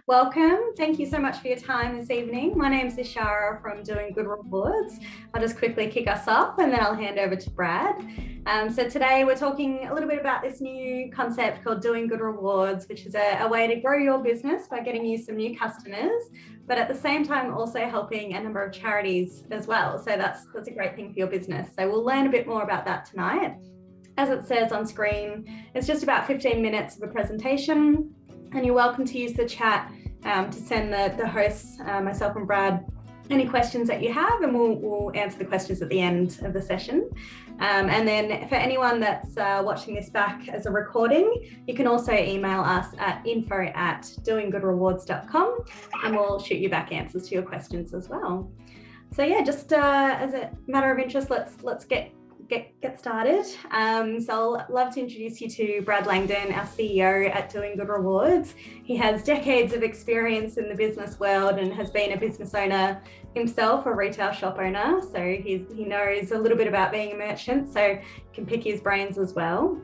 Welcome. Thank you so much for your time this evening. My name is Ishara from Doing Good Rewards. I'll just quickly kick us up and then I'll hand over to Brad. So today we're talking a little bit about this new concept called Doing Good Rewards, which is a way to grow your business by getting you some new customers, but at the same time also helping a number of charities as well. So that's a great thing for your business. So we'll learn a bit more about that tonight. As it says on screen, it's just about 15 minutes of a presentation. And you're welcome to use the chat to send the hosts, myself and Brad, any questions that you have, and we'll answer the questions at the end of the session. And then for anyone that's watching this back as a recording, you can also email us at info@doinggoodrewards.com and we'll shoot you back answers to your questions as well. So yeah, just as a matter of interest, let's get started. So I'll love to introduce you to Brad Langdon, our CEO at Doing Good Rewards. He has decades of experience in the business world and has been a business owner himself, a retail shop owner. So he knows a little bit about being a merchant, so you can pick his brains as well.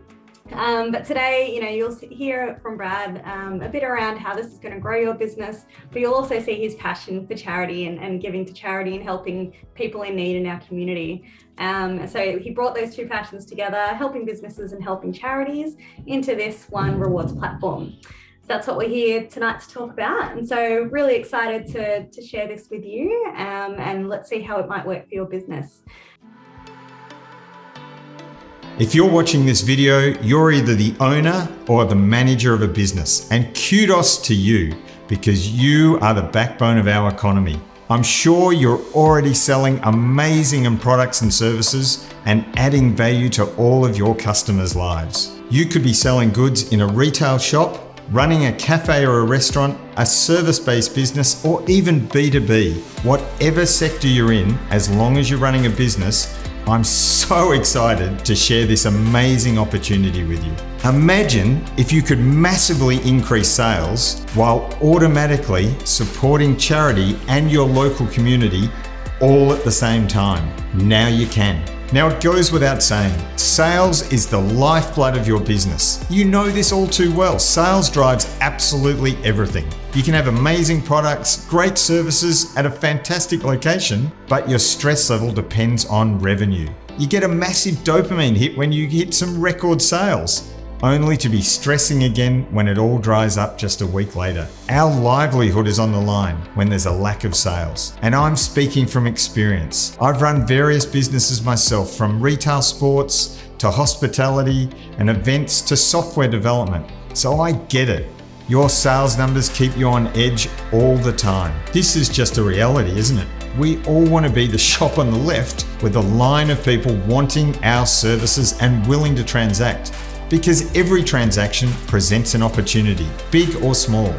But today, you'll hear from Brad a bit around how this is going to grow your business, but you'll also see his passion for charity and giving to charity and helping people in need in our community. So he brought those two passions together, helping businesses and helping charities, into this one rewards platform. So that's what we're here tonight to talk about. And so really excited to share this with you, and let's see how it might work for your business. If you're watching this video, you're either the owner or the manager of a business, and kudos to you because you are the backbone of our economy. I'm sure you're already selling amazing products and services and adding value to all of your customers' lives. You could be selling goods in a retail shop, running a cafe or a restaurant, a service-based business, or even B2B. Whatever sector you're in, as long as you're running a business, I'm so excited to share this amazing opportunity with you. Imagine if you could massively increase sales while automatically supporting charity and your local community all at the same time. Now you can. Now it goes without saying, sales is the lifeblood of your business. You know this all too well. Sales drives absolutely everything. You can have amazing products, great services at a fantastic location, but your stress level depends on revenue. You get a massive dopamine hit when you hit some record sales, only to be stressing again when it all dries up just a week later. Our livelihood is on the line when there's a lack of sales. And I'm speaking from experience. I've run various businesses myself, from retail sports to hospitality and events to software development. So I get it. Your sales numbers keep you on edge all the time. This is just a reality, isn't it? We all want to be the shop on the left with a line of people wanting our services and willing to transact. Because every transaction presents an opportunity, big or small.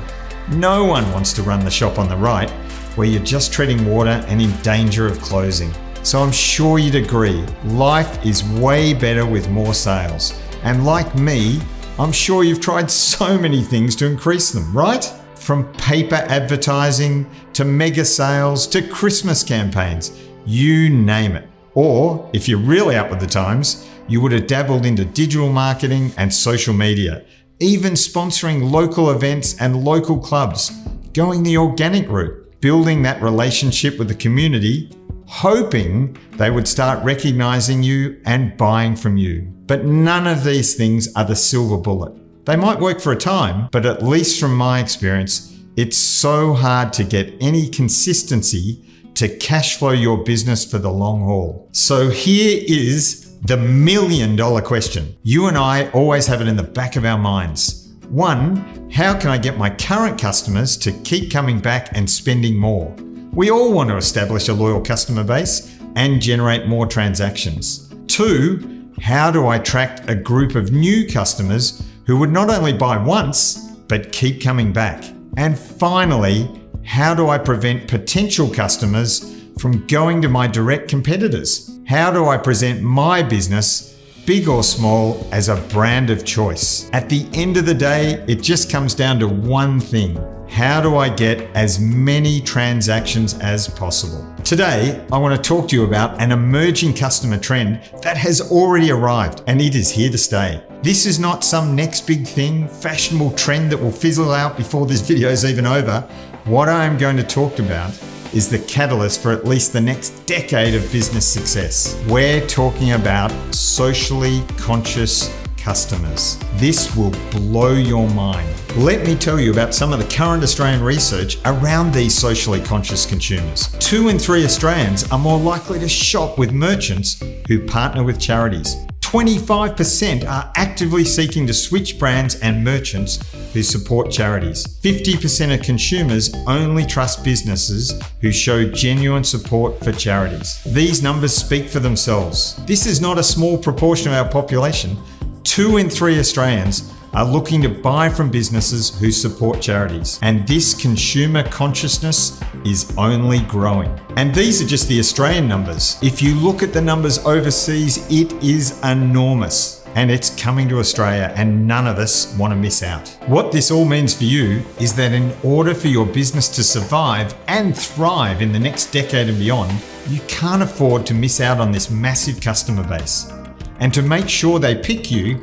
No one wants to run the shop on the right, where you're just treading water and in danger of closing. So I'm sure you'd agree, life is way better with more sales. And like me, I'm sure you've tried so many things to increase them, right? From paper advertising, to mega sales, to Christmas campaigns, you name it. Or, if you're really up with the times, you would have dabbled into digital marketing and social media, even sponsoring local events and local clubs, going the organic route, building that relationship with the community, hoping they would start recognizing you and buying from you. But none of these things are the silver bullet. They might work for a time, but at least from my experience, it's so hard to get any consistency to cash flow your business for the long haul. So here is the $1 million question. You and I always have it in the back of our minds. 1, how can I get my current customers to keep coming back and spending more? We all want to establish a loyal customer base and generate more transactions. 2, how do I attract a group of new customers who would not only buy once, but keep coming back? And finally, how do I prevent potential customers from going to my direct competitors? How do I present my business, big or small, as a brand of choice? At the end of the day, it just comes down to one thing. How do I get as many transactions as possible? Today, I want to talk to you about an emerging customer trend that has already arrived, and it is here to stay. This is not some next big thing, fashionable trend that will fizzle out before this video is even over. What I am going to talk about is the catalyst for at least the next decade of business success. We're talking about socially conscious customers. This will blow your mind. Let me tell you about some of the current Australian research around these socially conscious consumers. 2 in 3 Australians are more likely to shop with merchants who partner with charities. 25% are actively seeking to switch brands and merchants who support charities. 50% of consumers only trust businesses who show genuine support for charities. These numbers speak for themselves. This is not a small proportion of our population. 2 in 3 Australians are looking to buy from businesses who support charities. And this consumer consciousness is only growing. And these are just the Australian numbers. If you look at the numbers overseas, it is enormous. And it's coming to Australia, and none of us want to miss out. What this all means for you is that in order for your business to survive and thrive in the next decade and beyond, you can't afford to miss out on this massive customer base. And to make sure they pick you,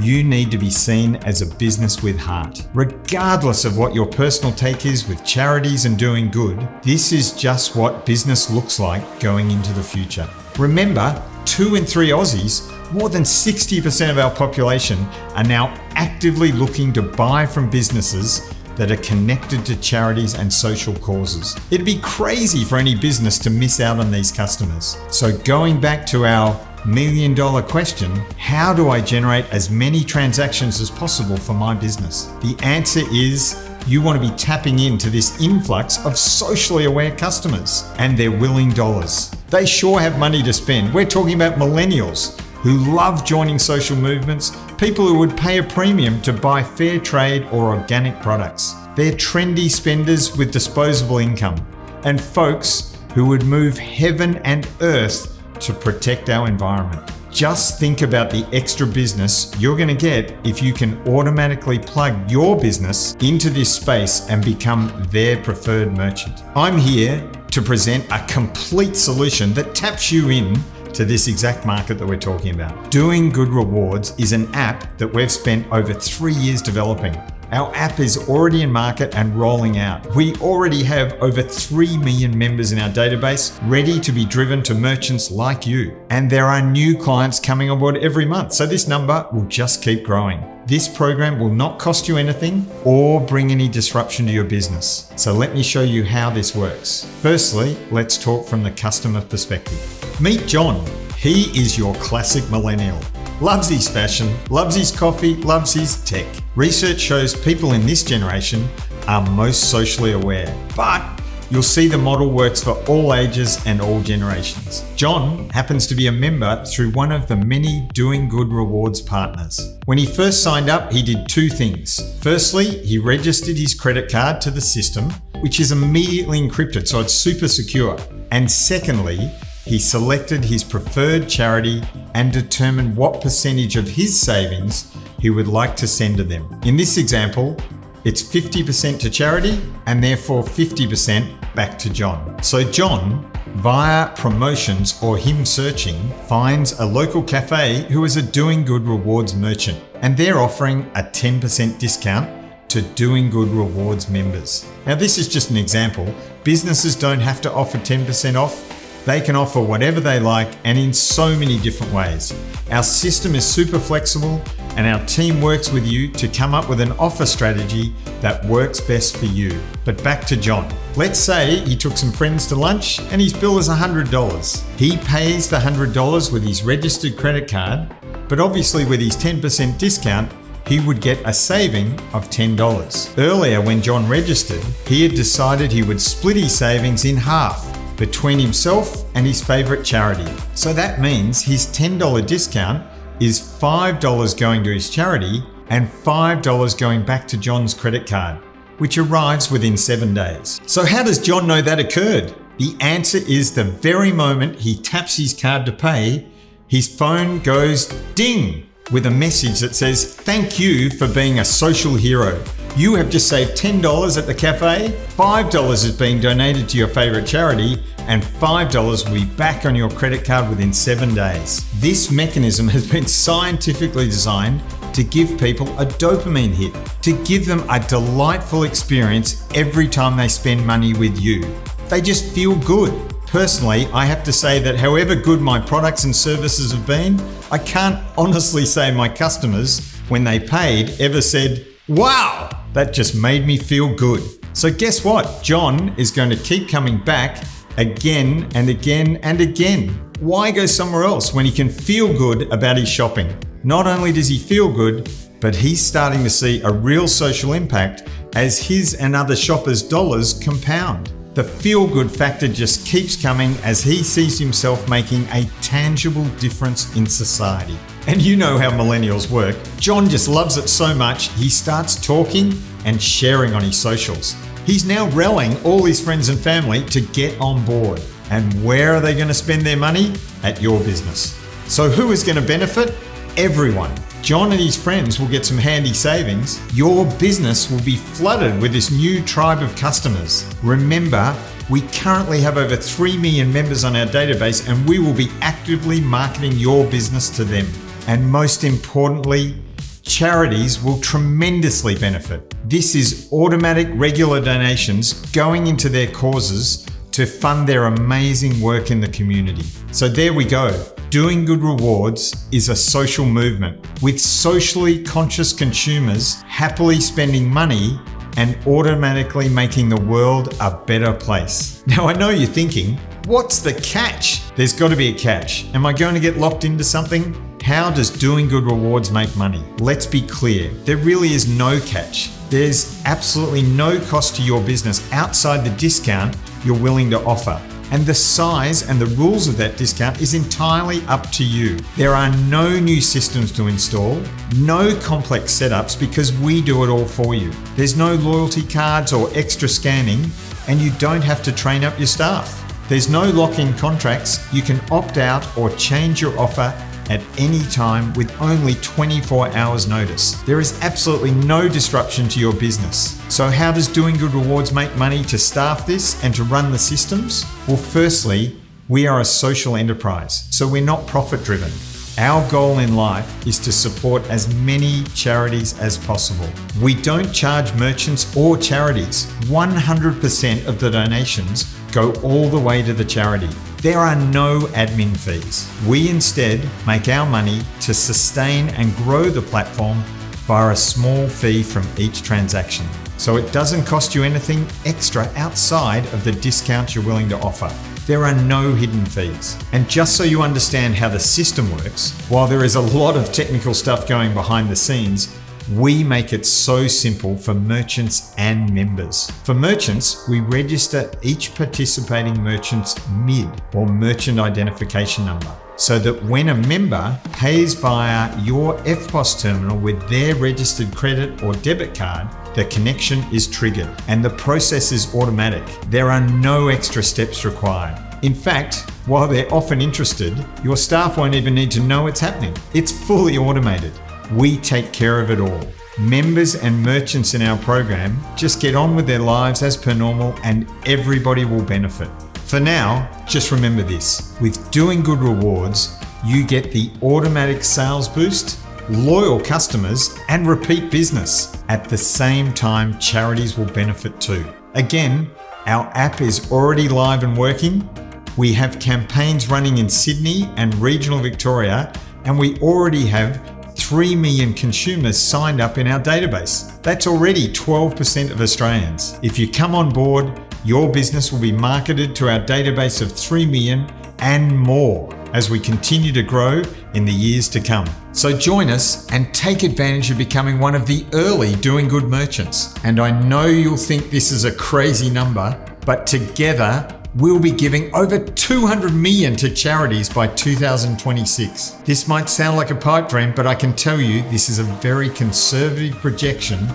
you need to be seen as a business with heart. Regardless of what your personal take is with charities and doing good, this is just what business looks like going into the future. Remember, 2 in 3 Aussies, more than 60% of our population, are now actively looking to buy from businesses that are connected to charities and social causes. It'd be crazy for any business to miss out on these customers. So going back to our million-dollar question, how do I generate as many transactions as possible for my business? The answer is you want to be tapping into this influx of socially aware customers, and they're willing dollars. They sure have money to spend. We're talking about millennials who love joining social movements, people who would pay a premium to buy fair trade or organic products. They're trendy spenders with disposable income, and folks who would move heaven and earth to protect our environment. Just think about the extra business you're going to get if you can automatically plug your business into this space and become their preferred merchant. I'm here to present a complete solution that taps you in to this exact market that we're talking about. Doing Good Rewards is an app that we've spent over 3 years developing. Our app is already in market and rolling out. We already have over 3 million members in our database ready to be driven to merchants like you. And there are new clients coming on board every month, so this number will just keep growing. This program will not cost you anything or bring any disruption to your business. So let me show you how this works. Firstly, let's talk from the customer perspective. Meet John. He is your classic millennial. Loves his fashion, loves his coffee, loves his tech. Research shows people in this generation are most socially aware, but you'll see the model works for all ages and all generations. John happens to be a member through one of the many Doing Good Rewards partners. When he first signed up, he did 2 things. Firstly, he registered his credit card to the system, which is immediately encrypted, so it's super secure. And secondly, he selected his preferred charity and determined what percentage of his savings he would like to send to them. In this example, it's 50% to charity and therefore 50% back to John. So John, via promotions or him searching, finds a local cafe who is a Doing Good Rewards merchant, and they're offering a 10% discount to Doing Good Rewards members. Now, this is just an example. Businesses don't have to offer 10% off. They can offer whatever they like and in so many different ways. Our system is super flexible and our team works with you to come up with an offer strategy that works best for you. But back to John. Let's say he took some friends to lunch and his bill is $100. He pays the $100 with his registered credit card, but obviously with his 10% discount, he would get a saving of $10. Earlier, when John registered, he had decided he would split his savings in half between himself and his favorite charity. So that means his $10 discount is $5 going to his charity and $5 going back to John's credit card, which arrives within 7 days. So how does John know that occurred? The answer is the very moment he taps his card to pay, his phone goes ding with a message that says, "Thank you for being a social hero. You have just saved $10 at the cafe, $5 is being donated to your favorite charity, and $5 will be back on your credit card within 7 days. This mechanism has been scientifically designed to give people a dopamine hit, to give them a delightful experience every time they spend money with you. They just feel good. Personally, I have to say that however good my products and services have been, I can't honestly say my customers, when they paid, ever said, "Wow, that just made me feel good." So guess what? John is going to keep coming back again and again and again. Why go somewhere else when he can feel good about his shopping? Not only does he feel good, but he's starting to see a real social impact as his and other shoppers' dollars compound. The feel-good factor just keeps coming as he sees himself making a tangible difference in society. And you know how millennials work. John just loves it so much, he starts talking and sharing on his socials. He's now rallying all his friends and family to get on board. And where are they going to spend their money? At your business. So who is going to benefit? Everyone. John and his friends will get some handy savings. Your business will be flooded with this new tribe of customers. Remember, we currently have over 3 million members on our database, and we will be actively marketing your business to them. And most importantly, charities will tremendously benefit. This is automatic regular donations going into their causes to fund their amazing work in the community. So there we go. Doing Good Rewards is a social movement with socially conscious consumers happily spending money and automatically making the world a better place. Now I know you're thinking, what's the catch? There's got to be a catch. Am I going to get locked into something? How does Doing Good Rewards make money? Let's be clear, there really is no catch. There's absolutely no cost to your business outside the discount you're willing to offer. And the size and the rules of that discount is entirely up to you. There are no new systems to install, no complex setups because we do it all for you. There's no loyalty cards or extra scanning, and you don't have to train up your staff. There's no lock-in contracts. You can opt out or change your offer at any time with only 24 hours notice. There is absolutely no disruption to your business. So how does Doing Good Rewards make money to staff this and to run the systems? Well, firstly, we are a social enterprise, so we're not profit driven. Our goal in life is to support as many charities as possible. We don't charge merchants or charities. 100% of the donations go all the way to the charity. There are no admin fees. We instead make our money to sustain and grow the platform via a small fee from each transaction. So it doesn't cost you anything extra outside of the discount you're willing to offer. There are no hidden fees. And just so you understand how the system works, while there is a lot of technical stuff going behind the scenes, we make it so simple for merchants and members. For merchants, we register each participating merchant's MID or merchant identification number, so that when a member pays via your FPOS terminal with their registered credit or debit card, the connection is triggered and the process is automatic. There are no extra steps required. In fact, while they're often interested, your staff won't even need to know it's happening. It's fully automated. We take care of it all. Members and merchants in our program just get on with their lives as per normal and everybody will benefit. For now, just remember this. With Doing Good Rewards, you get the automatic sales boost, loyal customers, and repeat business. At the same time, charities will benefit too. Again, our app is already live and working. We have campaigns running in Sydney and regional Victoria, and we already have 3 million consumers signed up in our database. That's already 12% of Australians. If you come on board, your business will be marketed to our database of 3 million and more as we continue to grow in the years to come. So join us and take advantage of becoming one of the early Doing Good merchants. And I know you'll think this is a crazy number, but together we'll be giving over 200 million to charities by 2026. This might sound like a pipe dream, but I can tell you this is a very conservative projection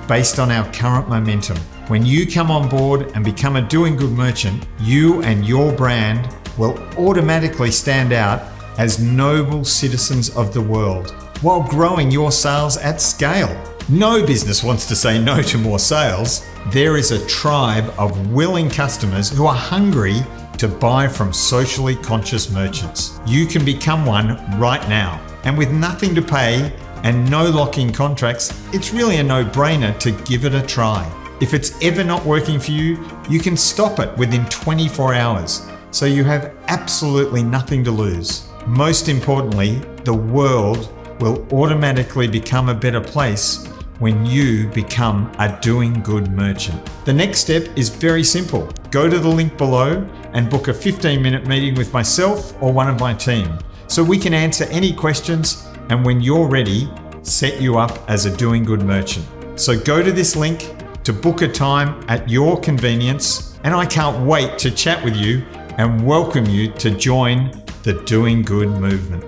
based on our current momentum. When you come on board and become a Doing Good merchant, you and your brand will automatically stand out as noble citizens of the world while growing your sales at scale. No business wants to say no to more sales. There is a tribe of willing customers who are hungry to buy from socially conscious merchants. You can become one right now. And with nothing to pay and no lock-in contracts, it's really a no-brainer to give it a try. If it's ever not working for you, you can stop it within 24 hours. So you have absolutely nothing to lose. Most importantly, the world will automatically become a better place when you become a doing good merchant. The next step is very simple. Go to the link below and book a 15-minute meeting with myself or one of my team so we can answer any questions, and when you're ready, set you up as a doing good merchant. So go to this link to book a time at your convenience, and I can't wait to chat with you and welcome you to join the Doing Good movement.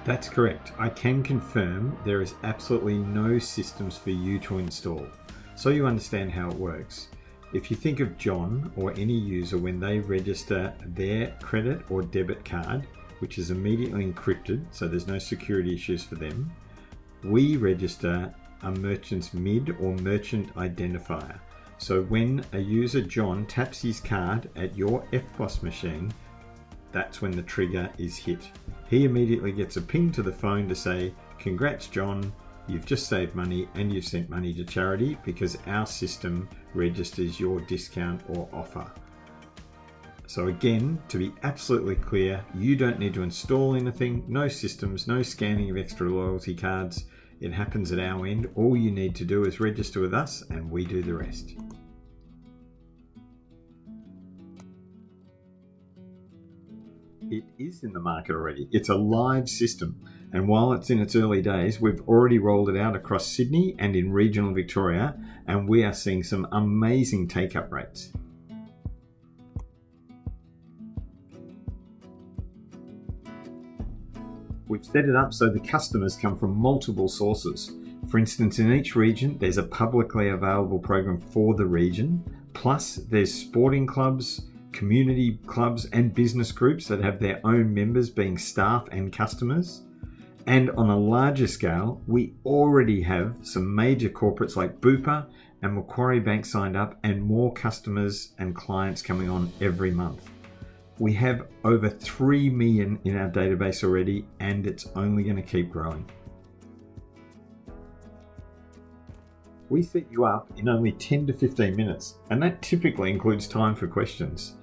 That's correct. I can confirm there is absolutely no systems for you to install. So you understand how it works. If you think of John or any user when they register their credit or debit card, which is immediately encrypted, so there's no security issues for them, we register a merchant's MID or merchant identifier. So when a user, John, taps his card at your FPOS machine, that's when the trigger is hit. He immediately gets a ping to the phone to say, "Congrats, John, you've just saved money and you've sent money to charity," because our system registers your discount or offer. So again, to be absolutely clear, you don't need to install anything, no systems, no scanning of extra loyalty cards. It happens at our end. All you need to do is register with us and we do the rest. It is in the market already. It's a live system. And while it's in its early days, we've already rolled it out across Sydney and in regional Victoria, and we are seeing some amazing take-up rates. We've set it up so the customers come from multiple sources. For instance, in each region, there's a publicly available program for the region. Plus, there's sporting clubs, community clubs and business groups that have their own members being staff and customers. And on a larger scale, we already have some major corporates like Bupa and Macquarie Bank signed up, and more customers and clients coming on every month. We have over 3 million in our database already, and it's only going to keep growing. We set you up in only 10 to 15 minutes, and that typically includes time for questions.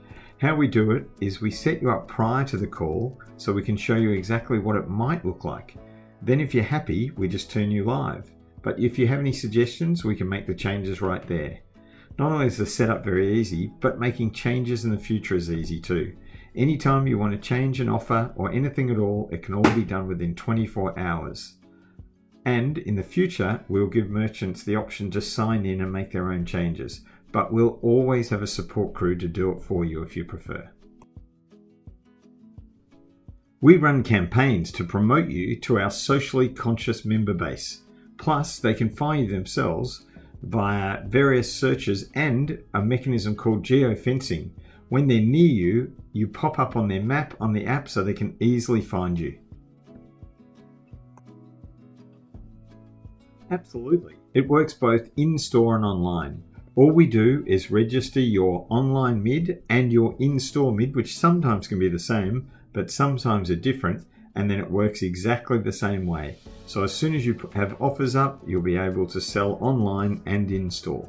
How we do it is we set you up prior to the call so we can show you exactly what it might look like. Then if you're happy, we just turn you live. But if you have any suggestions, we can make the changes right there. Not only is the setup very easy, but making changes in the future is easy too. Anytime you want to change an offer or anything at all, it can all be done within 24 hours. And in the future, we'll give merchants the option to sign in and make their own changes, but we'll always have a support crew to do it for you if you prefer. We run campaigns to promote you to our socially conscious member base. Plus, they can find you themselves via various searches and a mechanism called geofencing. When they're near you, you pop up on their map on the app so they can easily find you. Absolutely. It works both in-store and online. All we do is register your online MID and your in-store MID, which sometimes can be the same, but sometimes are different, and then it works exactly the same way. So as soon as you have offers up, you'll be able to sell online and in-store.